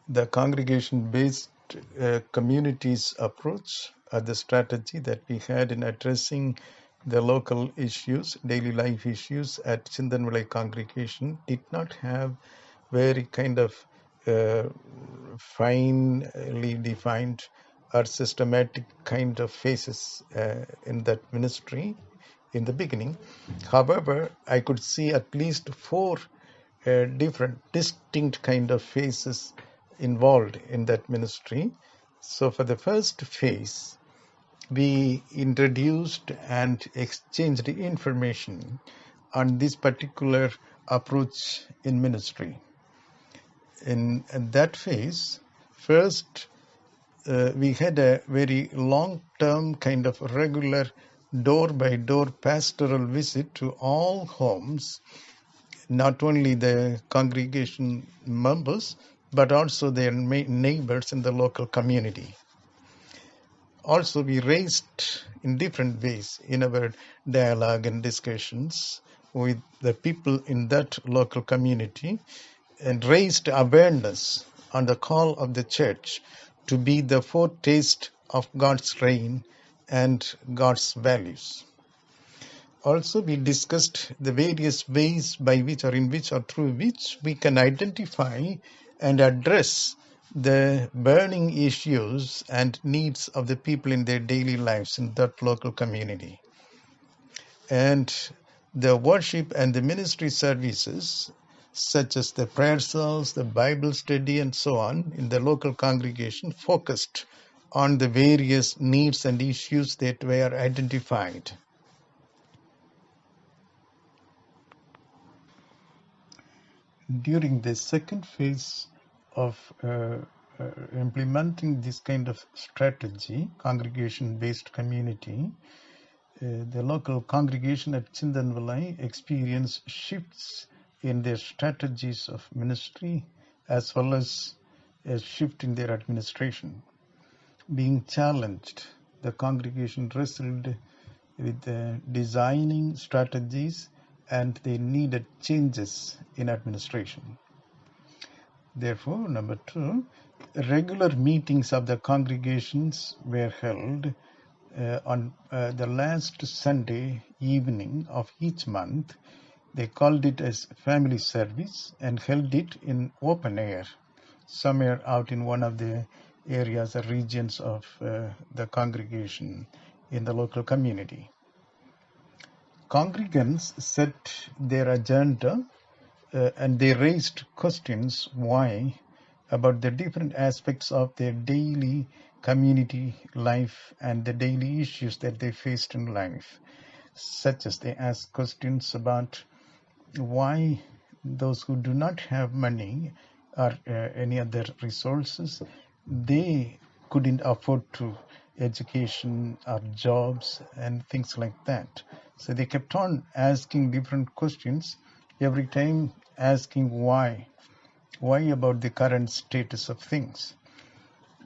The congregation-based communities approach, the strategy that we had in addressing the local issues, daily life issues at Chindanvalai congregation did not have very kind of uh, finely defined or systematic kind of phases in that ministry in the beginning. However, I could see at least four different distinct kind of phases involved in that ministry. So for the first phase, we introduced and exchanged information on this particular approach in ministry. In that phase, first we had a very long-term kind of regular door-by-door pastoral visit to all homes, not only the congregation members, but also their neighbors in the local community. Also, we raised in different ways in our dialogue and discussions with the people in that local community and raised awareness on the call of the church to be the foretaste of God's reign and God's values. Also, we discussed the various ways by which or in which or through which we can identify and address the burning issues and needs of the people in their daily lives in that local community. And the worship and the ministry services, such as the prayer cells, the Bible study, and so on, in the local congregation, focused on the various needs and issues that were identified. During the second phase of implementing this kind of strategy, congregation-based community, the local congregation at Chindanvalai experienced shifts in their strategies of ministry as well as a shift in their administration. Being challenged, the congregation wrestled with designing strategies and they needed changes in administration. Therefore, number 2, regular meetings of the congregations were held on the last Sunday evening of each month. They called it as family service and held it in open air, somewhere out in one of the areas or regions of the congregation in the local community. Congregants set their agenda and they raised questions why about the different aspects of their daily community life and the daily issues that they faced in life, such as they asked questions about why those who do not have money or any other resources, they couldn't afford to education or jobs and things like that. So they kept on asking different questions, every time asking why about the current status of things.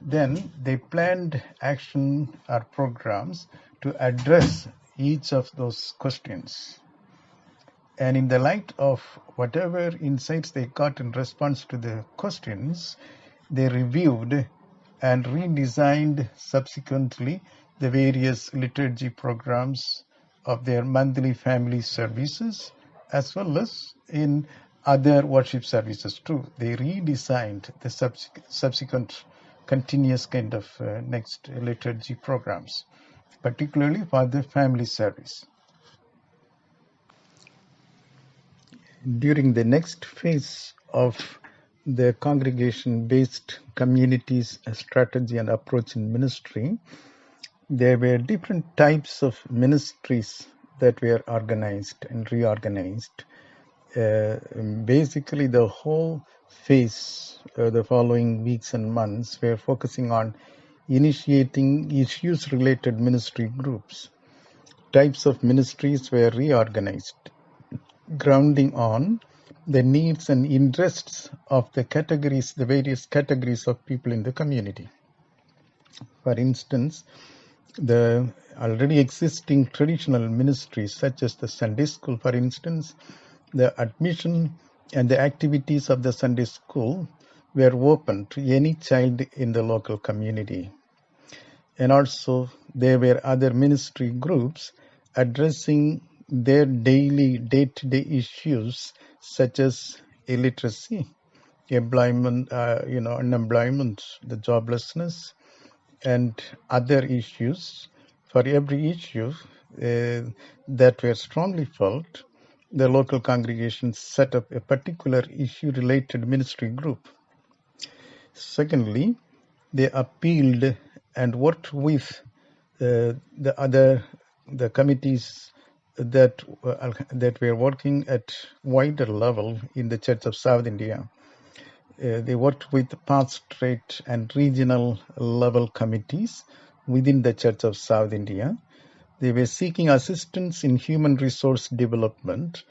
Then they planned action or programs to address each of those questions. And in the light of whatever insights they got in response to the questions, they reviewed and redesigned subsequently the various liturgy programs of their monthly family services, as well as in other worship services too. They redesigned the subsequent continuous kind of next liturgy programs, particularly for the family service. During the next phase of the congregation-based communities strategy and approach in ministry, there were different types of ministries that were organized and reorganized. Basically, the whole phase, the following weeks and months, were focusing on initiating issues-related ministry groups. Types of ministries were reorganized, grounding on the needs and interests of the various categories of people in the community. For instance, the already existing traditional ministries such as the Sunday school, for instance, the admission and the activities of the Sunday school were open to any child in the local community. And also there were other ministry groups addressing their daily day-to-day issues such as illiteracy, employment, unemployment, the joblessness, and other issues. For every issue that were strongly felt, the local congregation set up a particular issue-related ministry group. Secondly, they appealed and worked with the committees that were working at wider level in the Church of South India. They worked with pastorate and regional level committees within the Church of South India. They were seeking assistance in human resource development,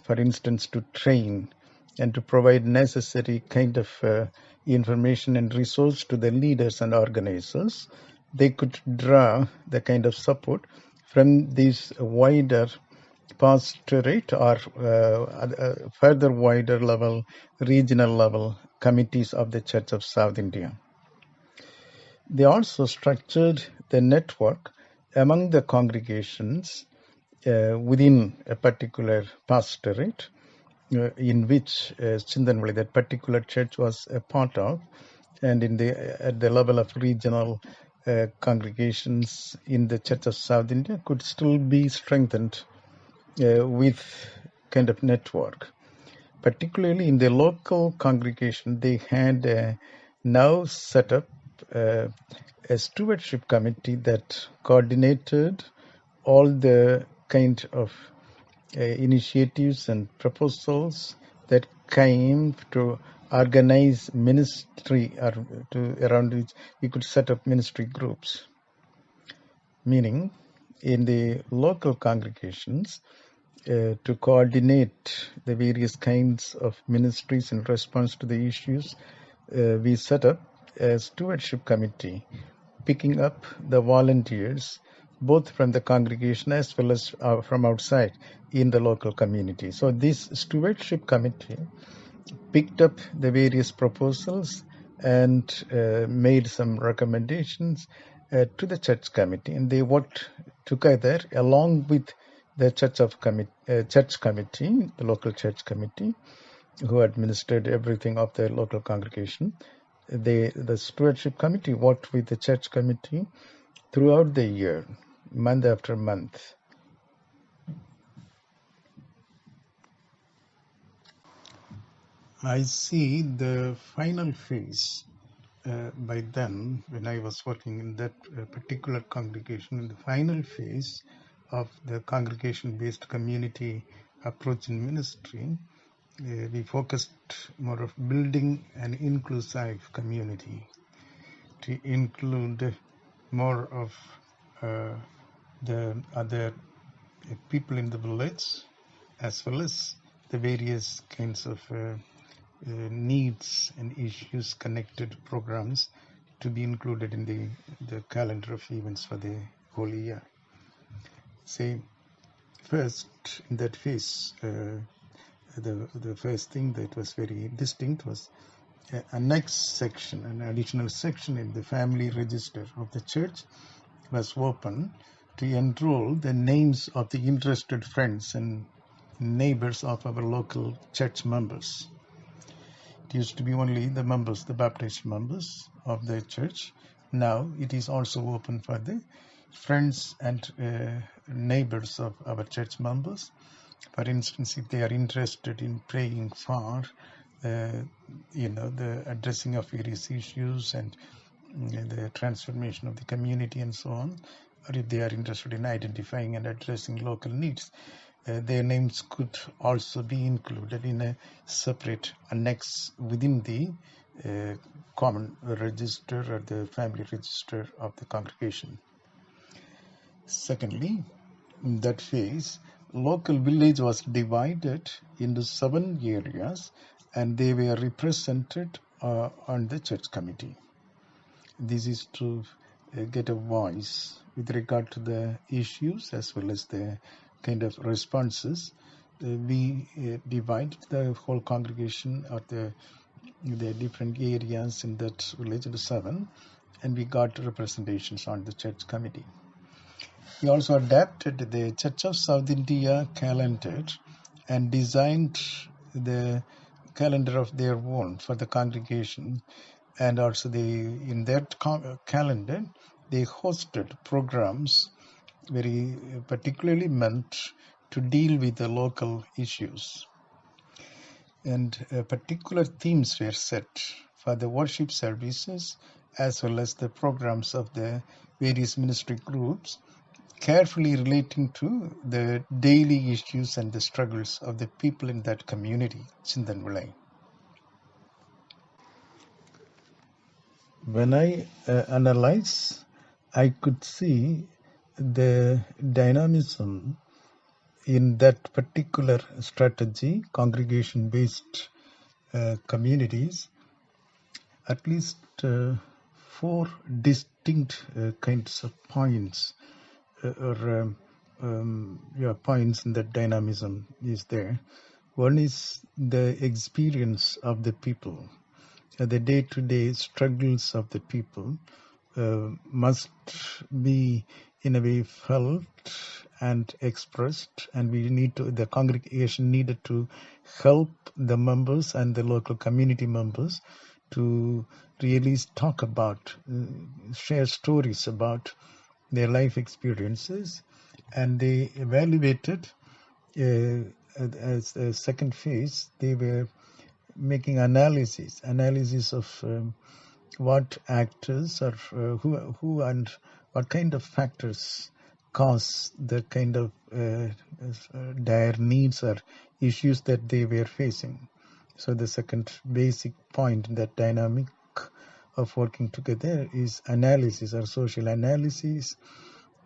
for instance, to train and to provide necessary kind of information and resource to the leaders and organizers. They could draw the kind of support from these wider pastorate or further wider level, regional level committees of the Church of South India. They also structured the network among the congregations within a particular pastorate in which Chindanvali, that particular church, was a part of, and at the level of regional congregations in the Church of South India could still be strengthened with kind of network. Particularly in the local congregation, they had now set up a stewardship committee that coordinated all the kind of initiatives and proposals that came to organize ministry or around which we could set up ministry groups. Meaning, in the local congregations, to coordinate the various kinds of ministries in response to the issues, we set up a stewardship committee, picking up the volunteers both from the congregation as well as from outside in the local community. So this stewardship committee picked up the various proposals and made some recommendations to the church committee, and they worked together along with the church committee, the local church committee, who administered everything of the local congregation. The stewardship committee worked with the church committee throughout the year, month after month. I see the final phase by then, when I was working in that particular congregation, in the final phase of the congregation-based community approach in ministry, we focused more of building an inclusive community to include more of the other people in the village, as well as the various kinds of needs and issues connected programs to be included in the calendar of events for the whole year. Say, first in that phase, the first thing that was very distinct was a next section, an additional section in the family register of the church was open to enroll the names of the interested friends and neighbors of our local church members. It used to be only the members, the baptized members of the church. Now it is also open for the friends and neighbors of our church members. For instance, if they are interested in praying for the addressing of various issues and the transformation of the community and so on, or if they are interested in identifying and addressing local needs, their names could also be included in a separate annex within the common register or the family register of the congregation. Secondly, in that phase, local village was divided into 7 areas and they were represented on the church committee. This is to get a voice with regard to the issues as well as the kind of responses. We divide the whole congregation or the the different areas in that village, the 7, and we got representations on the church committee. We also adapted the Church of South India calendar and designed the calendar of their own for the congregation, and also in that calendar they hosted programs very particularly meant to deal with the local issues, and particular themes were set for the worship services as well as the programs of the various ministry groups, carefully relating to the daily issues and the struggles of the people in that community, Chindanvilai. When I analyze, I could see the dynamism in that particular strategy, congregation-based communities, at least 4 distinct kinds of points or points in that dynamism is there. One is the experience of the people, the day-to-day struggles of the people must be in a way felt and expressed, and the congregation needed to help the members and the local community members to really talk about, share stories about their life experiences, and they evaluated as a second phase. They were making analysis of what actors or who and what kind of factors cause the kind of dire needs or issues that they were facing. So the second basic point in that dynamic of working together is analysis or social analysis.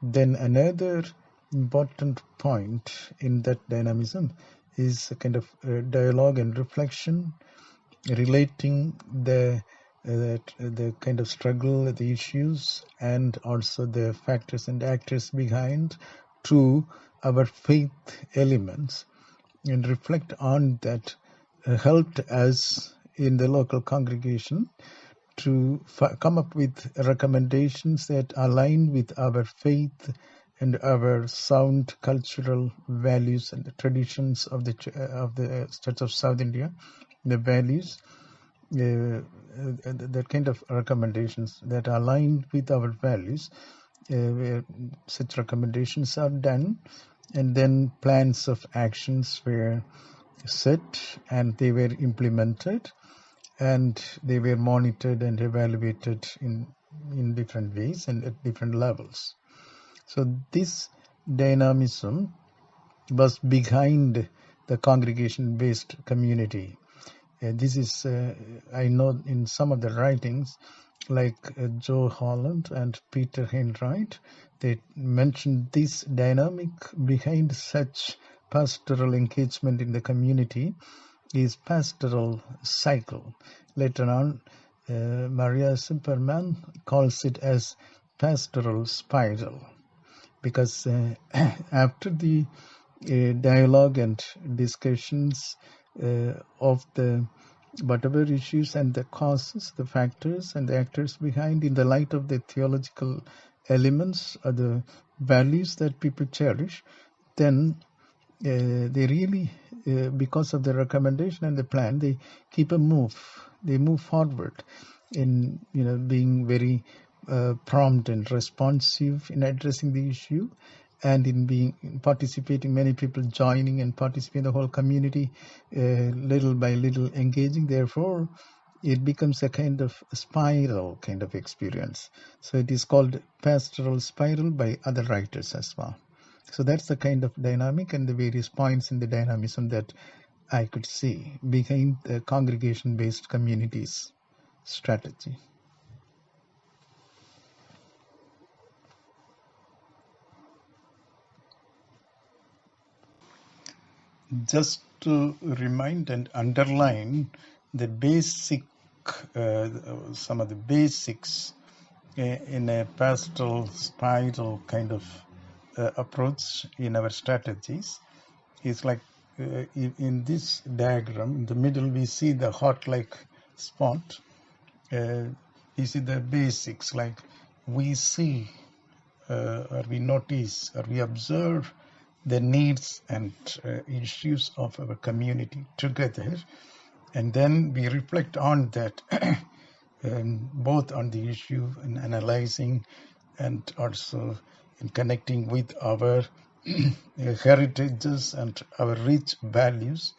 Then another important point in that dynamism is a kind of dialogue and reflection, relating the kind of struggle, the issues, and also the factors and actors behind to our faith elements, and reflect on that helped us in the local congregation to come up with recommendations that align with our faith and our sound cultural values and the traditions of the Church of South India, the values, that kind of recommendations that align with our values, where such recommendations are done, and then plans of actions were set and they were implemented, and they were monitored and evaluated in different ways and at different levels. So this dynamism was behind the congregation-based community. This is, I know in some of the writings, like Joe Holland and Peter Henright, they mentioned this dynamic behind such pastoral engagement in the community is pastoral cycle. Later on, Maria Zimmerman calls it as pastoral spiral, because after the dialogue and discussions of the whatever issues and the causes, the factors and the actors behind, in the light of the theological elements or the values that people cherish, then they really, because of the recommendation and the plan, they move forward in being very prompt and responsive in addressing the issue, and in participating, many people joining and participating, the whole community little by little engaging. Therefore, it becomes a kind of spiral kind of experience. So it is called pastoral spiral by other writers as well. So that's the kind of dynamic and the various points in the dynamism that I could see behind the congregation-based communities strategy. Just to remind and underline the basic, some of the basics in a pastoral spiral kind of approach in our strategies, is like in this diagram, in the middle we see the heart-like spot, you see the basics like we see or we notice or we observe the needs and issues of our community together, and then we reflect on that, both on the issue and analyzing and also in connecting with our heritages and our rich values.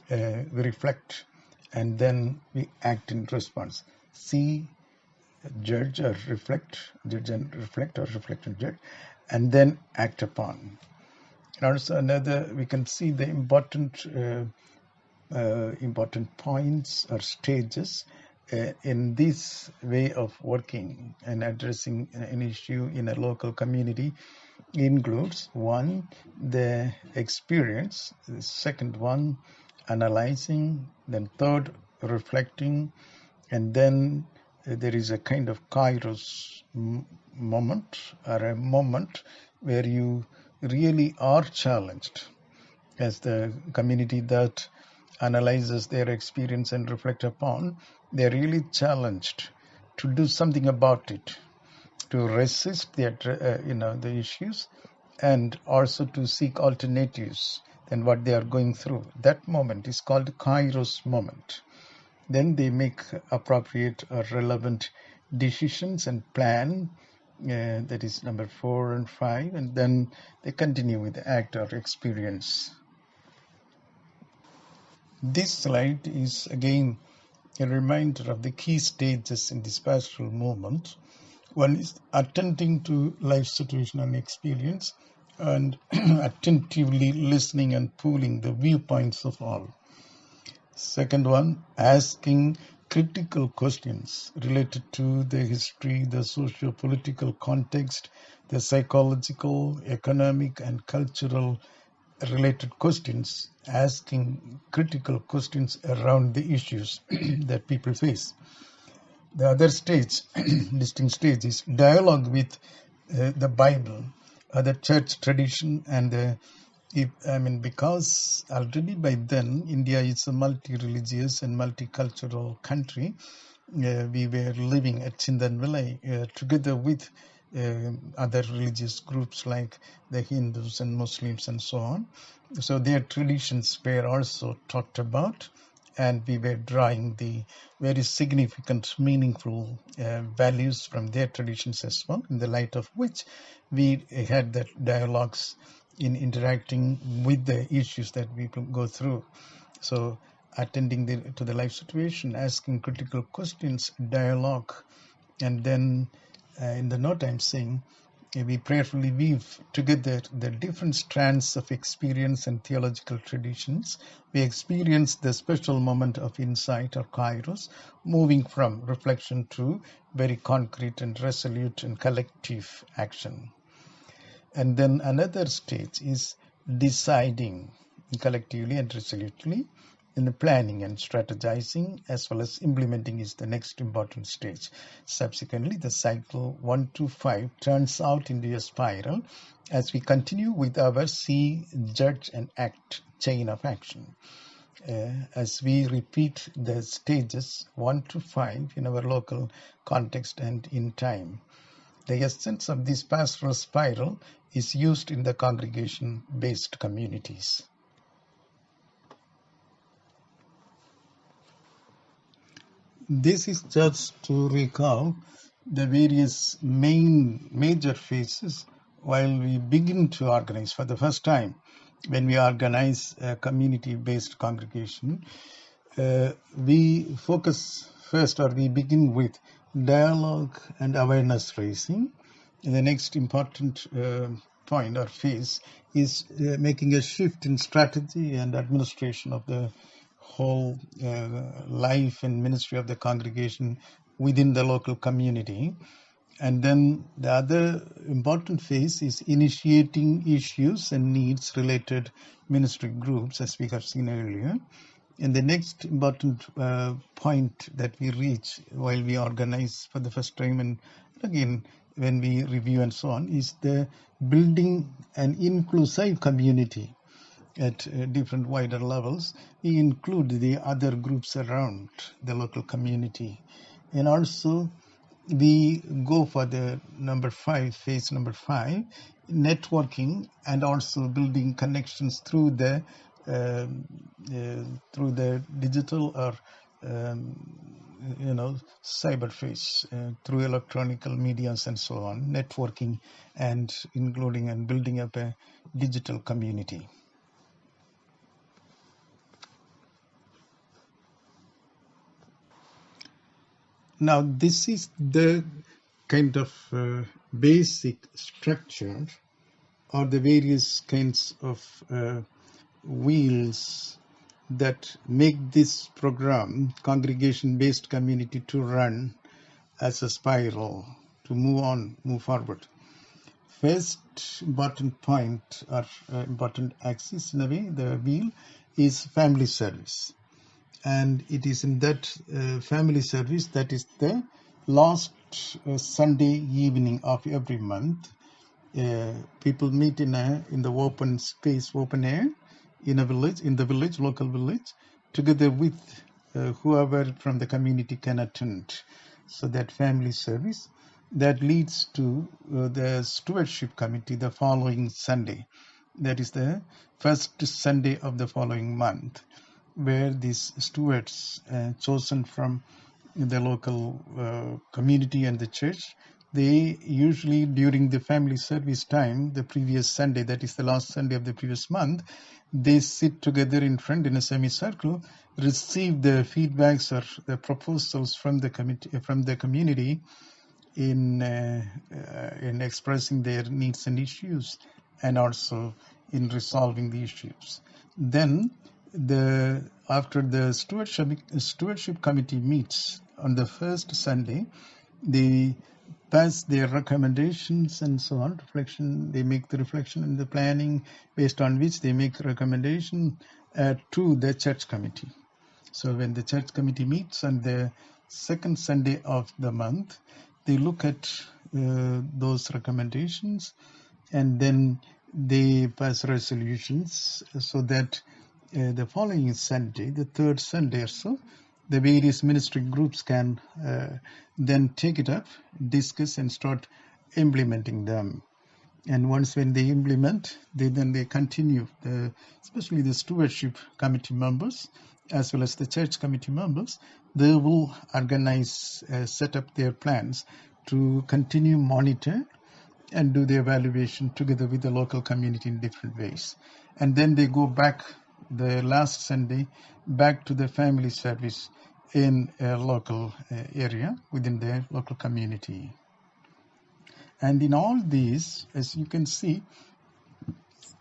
We reflect and then we act in response. See, judge or reflect, judge and reflect, or reflect and judge, and then act upon. And also another, we can see the important points or stages in this way of working and addressing an issue in a local community includes: one, the experience; the second one, analyzing; then third, reflecting; and then there is a kind of kairos moment, or a moment where you really are challenged as the community that analyzes their experience and reflect upon. They're really challenged to do something about it, to resist the issues, and also to seek alternatives than what they are going through. That moment is called kairos moment. Then they make appropriate or relevant decisions and plan. That is number 4 and 5, and then they continue with the act or experience. This slide is again a reminder of the key stages in this pastoral movement. One is attending to life situation and experience, and attentively listening and pooling the viewpoints of all. Second one, asking critical questions related to the history, the socio-political context, the psychological, economic, and cultural related questions, asking critical questions around the issues that people face. The other stage, distinct stage, is dialogue with the Bible, the church tradition, and because already by then India is a multi-religious and multicultural country. We were living at Chindanvilai together with other religious groups like the Hindus and Muslims and so on. So their traditions were also talked about, and we were drawing the very significant, meaningful values from their traditions as well, in the light of which we had that dialogues in interacting with the issues that people go through. So attending to the life situation, asking critical questions, dialogue, and then in the note I'm saying, we prayerfully weave together the different strands of experience and theological traditions. We experience the special moment of insight or kairos, moving from reflection to very concrete and resolute and collective action. And then another stage is deciding collectively and resolutely. In the planning and strategizing as well as implementing is the next important stage. Subsequently, the cycle 1 to 5 turns out into a spiral as we continue with our see, judge, and act chain of action. As we repeat the stages 1 to 5 in our local context and in time. The essence of this pastoral spiral is used in the congregation-based communities. This is just to recall the various major phases while we begin to organize for the first time. When we organize a community-based congregation, we focus first, or we begin with dialogue and awareness raising. And the next important point or phase is making a shift in strategy and administration of the whole life and ministry of the congregation within the local community. And then the other important phase is initiating issues and needs related ministry groups, as we have seen earlier. And the next important point that we reach while we organize for the first time, and again when we review and so on, is the building an inclusive community. at different wider levels. We include the other groups around the local community. And also we go for the phase number 5, networking and also building connections through the digital or cyber phase, through electronical medias and so on, networking and including and building up a digital community. Now, this is the kind of basic structure or the various kinds of wheels that make this program, congregation-based community, to run as a spiral, to move forward. First bottom point or bottom axis, in a way, the wheel, is family service. And it is in that family service that is the last Sunday evening of every month. People meet in the open space, open air, in the village, local village, together with whoever from the community can attend. So that family service that leads to the stewardship committee the following Sunday. That is the first Sunday of the following month, where these stewards chosen from the local community and the church, they usually during the family service time, the previous Sunday, that is the last Sunday of the previous month, they sit together in front in a semicircle, receive the feedbacks or the proposals from the community in expressing their needs and issues, and also in resolving the issues. Then after the stewardship committee meets on the first Sunday, they pass their recommendations and so on, reflection. They make the reflection and the planning based on which they make recommendation to the church committee. So when the church committee meets on the second Sunday of the month, they look at those recommendations, and then they pass resolutions so that the following Sunday, the third Sunday or so, the various ministry groups can then take it up, discuss, and start implementing them. And once when they implement, they continue, especially the stewardship committee members, as well as the church committee members, they will organize, set up their plans to continue monitor and do the evaluation together with the local community in different ways. And then they go back the last Sunday back to the family service in a local area within their local community. And in all these, as you can see,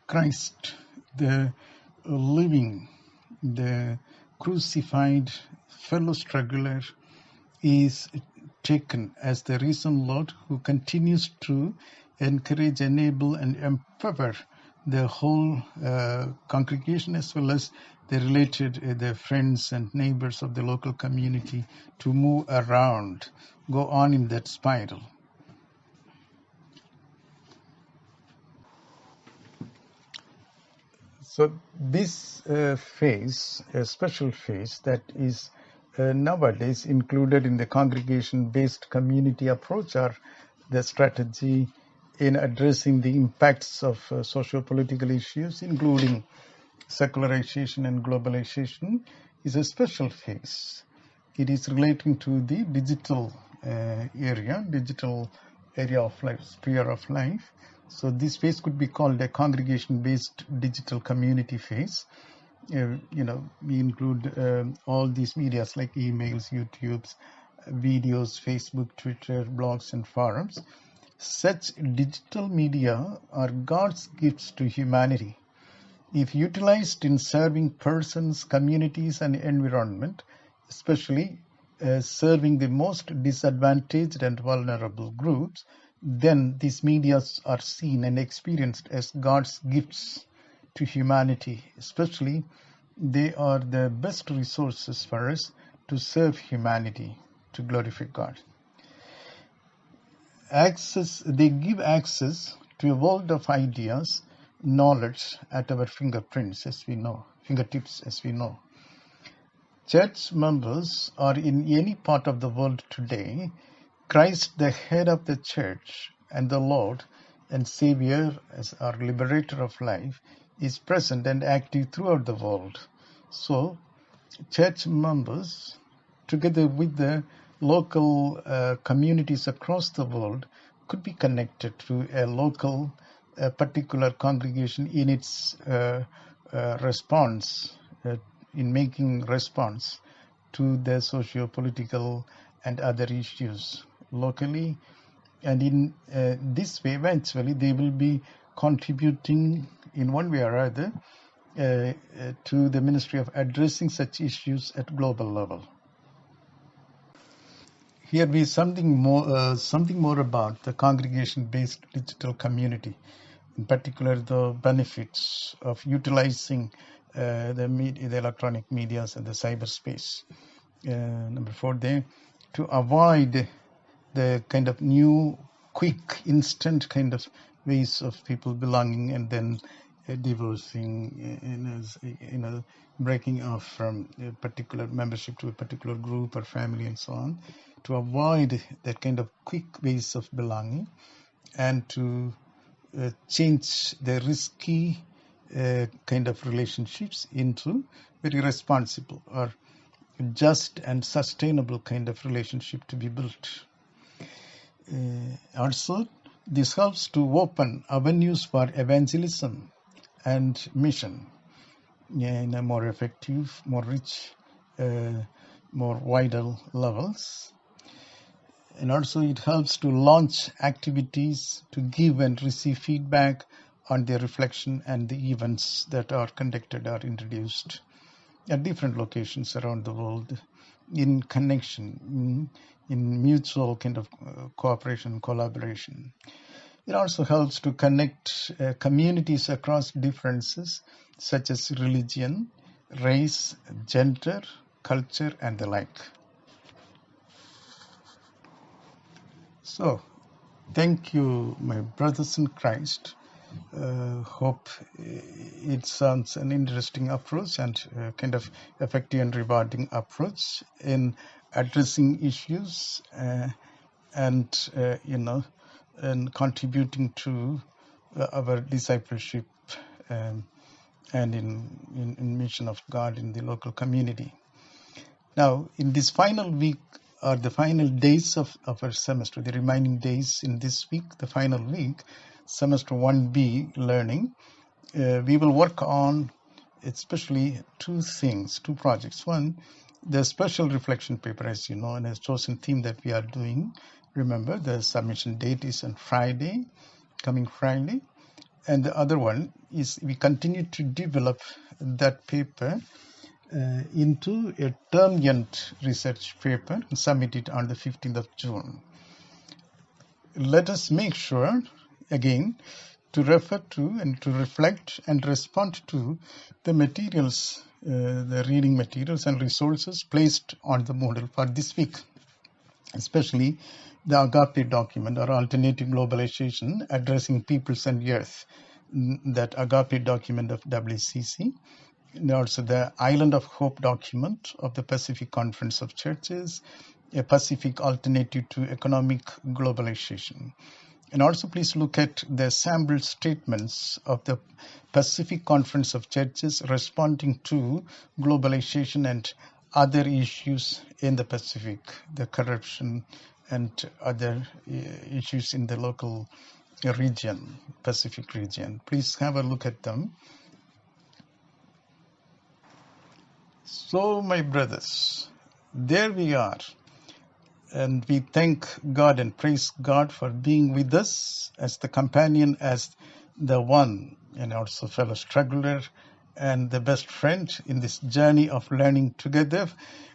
Christ, the living, the crucified fellow struggler, is taken as the risen Lord who continues to encourage, enable, and empower the whole congregation, as well as the related the friends and neighbors of the local community, to move around, go on in that spiral. So this phase, a special phase that is nowadays included in the congregation-based community approach, or the strategy in addressing the impacts of socio-political issues, including secularization and globalization, is a special phase. It is relating to the digital area of life, sphere of life. So this phase could be called a congregation-based digital community phase. We include all these medias like emails, YouTubes, videos, Facebook, Twitter, blogs, and forums. Such digital media are God's gifts to humanity. If utilized in serving persons, communities, and environment, especially serving the most disadvantaged and vulnerable groups, then these media are seen and experienced as God's gifts to humanity. Especially, they are the best resources for us to serve humanity, to glorify God. They give access to a world of ideas knowledge at our fingertips, as we know. Church members are in any part of the world today. Christ, the head of the church, and the Lord and Savior, as our liberator of life, is present and active throughout the world. So, church members, together with the local communities across the world, could be connected to a local, particular congregation in its response, in making response to the socio-political and other issues locally. And in this way, eventually, they will be contributing in one way or other to the ministry of addressing such issues at global level. Here we something more about the congregation-based digital community, in particular the benefits of utilizing the electronic medias and the cyberspace. Number 4, there, to avoid the kind of new, quick, instant kind of ways of people belonging and then divorcing, breaking off from a particular membership to a particular group or family and so on, to avoid that kind of quick ways of belonging and to change the risky kind of relationships into very responsible or just and sustainable kind of relationship to be built. Also, this helps to open avenues for evangelism and mission in a more effective, more rich, more vital levels. And also it helps to launch activities to give and receive feedback on their reflection and the events that are conducted or introduced at different locations around the world in connection, in mutual kind of cooperation, collaboration. It also helps to connect communities across differences such as religion, race, gender, culture, and the like. So, thank you, my brothers in Christ. Hope it sounds an interesting approach and kind of effective and rewarding approach in addressing issues and contributing to our discipleship and in mission of God in the local community. Now, in this final week or the final days of our semester, the remaining days in this week, the final week, semester 1B learning, we will work on especially two projects. One, the special reflection paper, as you know, and a chosen theme that we are doing. Remember, the submission date is on Friday, coming Friday. And the other one is we continue to develop that paper into a term-end research paper and submit it on the 15th of June. Let us make sure, again, to refer to and to reflect and respond to the materials, the reading materials and resources placed on the Moodle for this week, especially the Agape document or Alternative Globalization Addressing Peoples and Earth, that Agape document of WCC, and also the Island of Hope document of the Pacific Conference of Churches, a Pacific alternative to economic globalization. And also please look at the sample statements of the Pacific Conference of Churches responding to globalization and other issues in the Pacific, the corruption and other issues in the local region, Pacific region. Please have a look at them. So, my brothers, there we are. And we thank God and praise God for being with us as the companion, as the one, and also fellow struggler and the best friend in this journey of learning together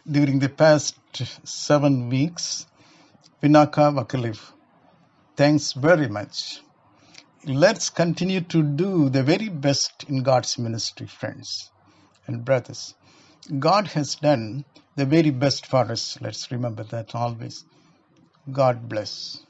during the past 7 weeks. Vinaka Vakaliv, thanks very much. Let's continue to do the very best in God's ministry, friends and brothers. God has done the very best for us. Let's remember that always. God bless.